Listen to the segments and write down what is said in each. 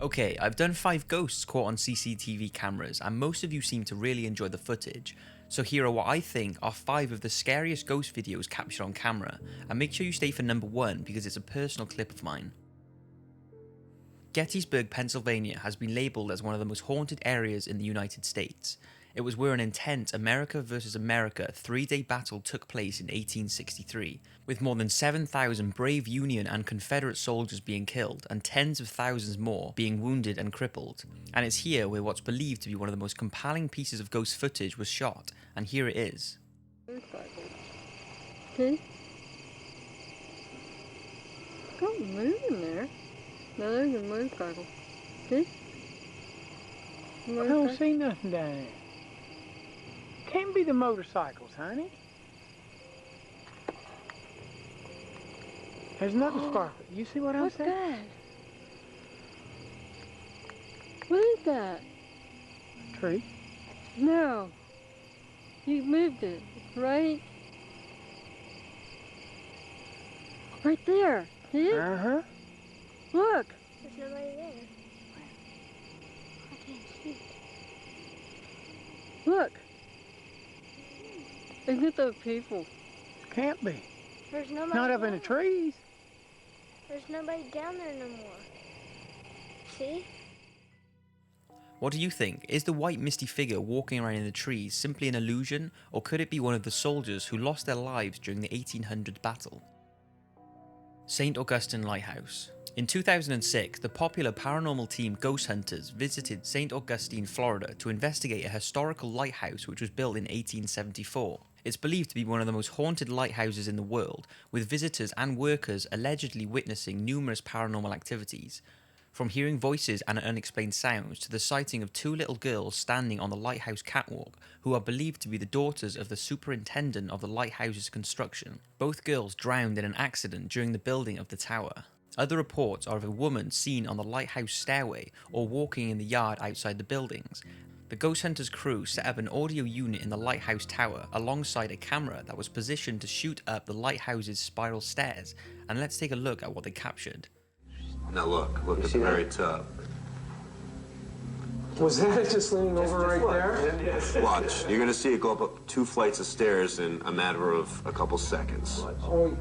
Okay, I've done 5 ghosts caught on CCTV cameras, and most of you seem to really enjoy the footage. So here are what I think are 5 of the scariest ghost videos captured on camera, and make sure you stay for number 1 because it's a personal clip of mine. Gettysburg, Pennsylvania has been labelled as one of the most haunted areas in the United States. It was where an intense America versus America 3-day battle took place in 1863, with more than 7,000 brave Union and Confederate soldiers being killed and tens of thousands more being wounded and crippled. And it's here where what's believed to be one of the most compelling pieces of ghost footage was shot, and here it is. See? Don't move in there. No, there's a motorcycle. See? I don't see nothing down there. Can't be the motorcycles, honey. There's another sparkle. You see what I'm What's saying? that? What is that? Tree. No. You moved it, right? Right there. See it? Uh-huh. Look. There's nobody there. I can't see. Look. Is it those people? Can't be. There's nobody Not up in the down trees. there. There's nobody down there no more. See? What do you think? Is the white misty figure walking around in the trees simply an illusion, or could it be one of the soldiers who lost their lives during the 1800 battle? St. Augustine Lighthouse. In 2006, the popular paranormal team Ghost Hunters visited St. Augustine, Florida to investigate a historical lighthouse which was built in 1874. It's believed to be one of the most haunted lighthouses in the world, with visitors and workers allegedly witnessing numerous paranormal activities. From hearing voices and unexplained sounds to the sighting of 2 little girls standing on the lighthouse catwalk, who are believed to be the daughters of the superintendent of the lighthouse's construction. Both girls drowned in an accident during the building of the tower. Other reports are of a woman seen on the lighthouse stairway or walking in the yard outside the buildings. The Ghost Hunters crew set up an audio unit in the lighthouse tower alongside a camera that was positioned to shoot up the lighthouse's spiral stairs, and let's take a look at what they captured. Now look at the very top. Was that just leaning over right there? Watch. You're gonna see it go up 2 flights of stairs in a matter of a couple seconds. Oh,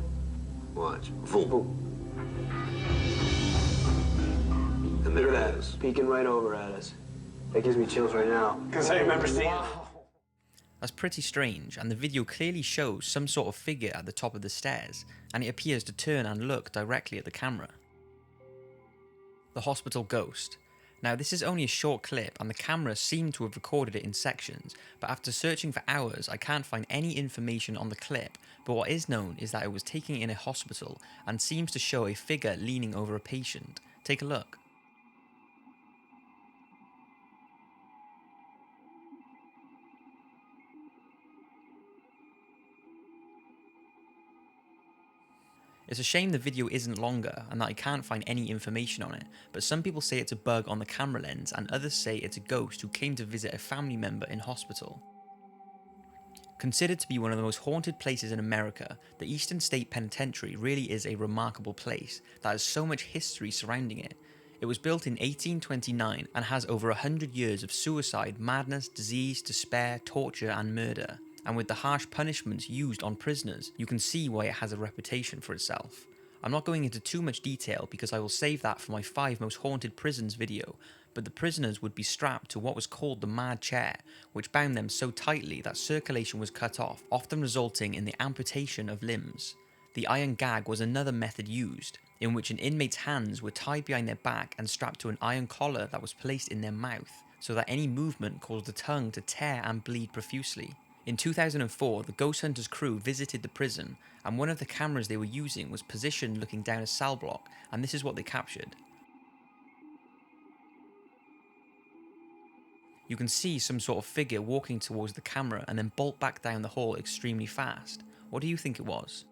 Watch. Boom. And look there at it that. is. Peeking right over at us. That gives me chills right now. Because I remember seeing it. That's pretty strange, and the video clearly shows some sort of figure at the top of the stairs, and it appears to turn and look directly at the camera. The hospital ghost. Now this is only a short clip and the camera seemed to have recorded it in sections, but after searching for hours I can't find any information on the clip, but what is known is that it was taken in a hospital and seems to show a figure leaning over a patient. Take a look. It's a shame the video isn't longer and that I can't find any information on it, but some people say it's a bug on the camera lens and others say it's a ghost who came to visit a family member in hospital. Considered to be one of the most haunted places in America, the Eastern State Penitentiary really is a remarkable place that has so much history surrounding it. It was built in 1829 and has over 100 years of suicide, madness, disease, despair, torture and murder. And with the harsh punishments used on prisoners, you can see why it has a reputation for itself. I'm not going into too much detail because I will save that for my 5 most haunted prisons video, but the prisoners would be strapped to what was called the mad chair, which bound them so tightly that circulation was cut off, often resulting in the amputation of limbs. The iron gag was another method used, in which an inmate's hands were tied behind their back and strapped to an iron collar that was placed in their mouth, so that any movement caused the tongue to tear and bleed profusely. In 2004, the Ghost Hunters crew visited the prison, and one of the cameras they were using was positioned looking down a cell block, and this is what they captured. You can see some sort of figure walking towards the camera and then bolt back down the hall extremely fast. What do you think it was?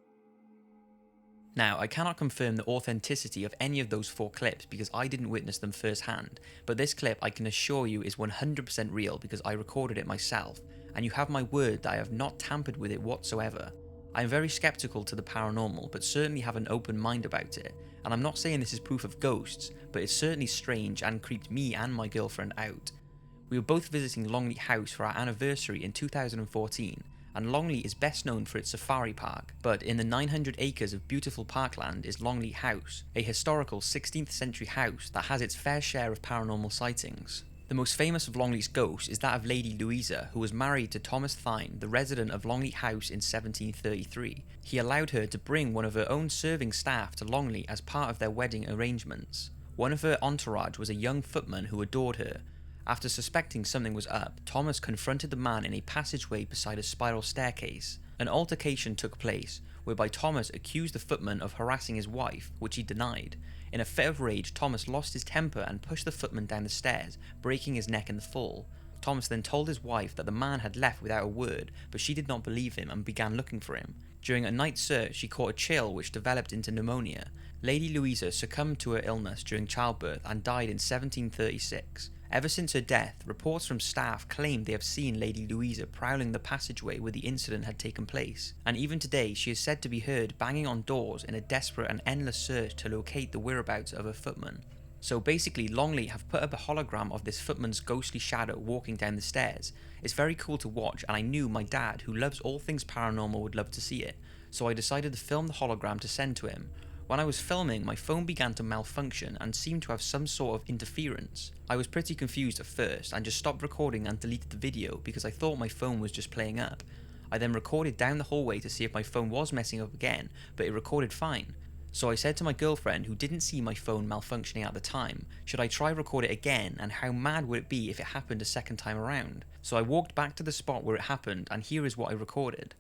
Now, I cannot confirm the authenticity of any of those 4 clips because I didn't witness them firsthand, but this clip I can assure you is 100% real because I recorded it myself, and you have my word that I have not tampered with it whatsoever. I am very skeptical to the paranormal, but certainly have an open mind about it, and I'm not saying this is proof of ghosts, but it's certainly strange and creeped me and my girlfriend out. We were both visiting Longleat House for our anniversary in 2014, and Longleat is best known for its safari park, but in the 900 acres of beautiful parkland is Longleat House, a historical 16th century house that has its fair share of paranormal sightings. The most famous of Longleat's ghosts is that of Lady Louisa, who was married to Thomas Thynne, the resident of Longleat House in 1733. He allowed her to bring one of her own serving staff to Longleat as part of their wedding arrangements. One of her entourage was a young footman who adored her. After suspecting something was up, Thomas confronted the man in a passageway beside a spiral staircase. An altercation took place, whereby Thomas accused the footman of harassing his wife, which he denied. In a fit of rage, Thomas lost his temper and pushed the footman down the stairs, breaking his neck in the fall. Thomas then told his wife that the man had left without a word, but she did not believe him and began looking for him. During a night search, she caught a chill which developed into pneumonia. Lady Louisa succumbed to her illness during childbirth and died in 1736. Ever since her death, reports from staff claimed they have seen Lady Louisa prowling the passageway where the incident had taken place, and even today she is said to be heard banging on doors in a desperate and endless search to locate the whereabouts of her footman. So basically, Longleat have put up a hologram of this footman's ghostly shadow walking down the stairs. It's very cool to watch, and I knew my dad, who loves all things paranormal, would love to see it, so I decided to film the hologram to send to him. When I was filming, my phone began to malfunction and seemed to have some sort of interference. I was pretty confused at first and just stopped recording and deleted the video because I thought my phone was just playing up. I then recorded down the hallway to see if my phone was messing up again, but it recorded fine. So I said to my girlfriend, who didn't see my phone malfunctioning at the time, should I try record it again, and how mad would it be if it happened a second time around? So I walked back to the spot where it happened, and here is what I recorded.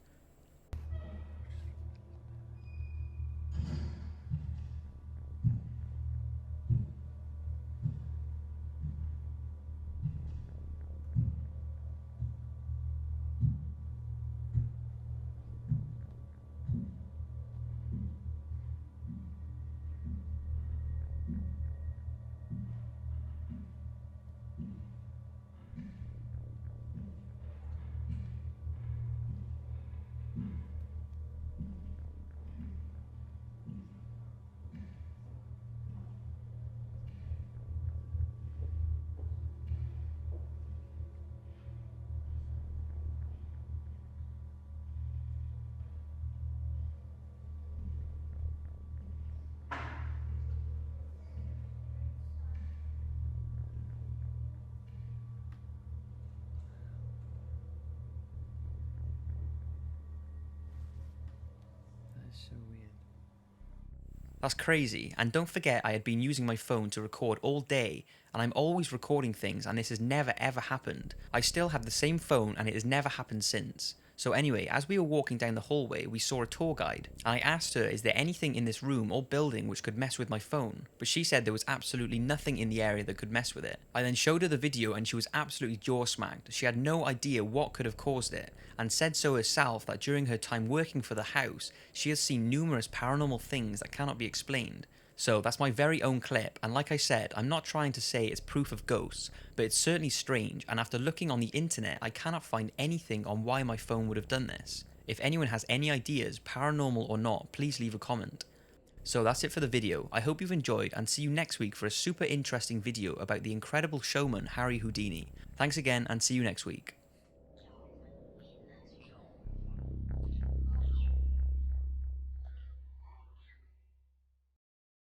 So weird. That's crazy, and don't forget I had been using my phone to record all day, and I'm always recording things, and this has never ever happened. I still have the same phone and it has never happened since. So anyway, as we were walking down the hallway, we saw a tour guide, and I asked her, is there anything in this room or building which could mess with my phone? But she said there was absolutely nothing in the area that could mess with it. I then showed her the video and she was absolutely jaw-smacked. She had no idea what could have caused it, and said so herself that during her time working for the house, she has seen numerous paranormal things that cannot be explained. So that's my very own clip, and like I said, I'm not trying to say it's proof of ghosts, but it's certainly strange, and after looking on the internet, I cannot find anything on why my phone would have done this. If anyone has any ideas, paranormal or not, please leave a comment. So that's it for the video. I hope you've enjoyed, and see you next week for a super interesting video about the incredible showman Harry Houdini. Thanks again, and see you next week.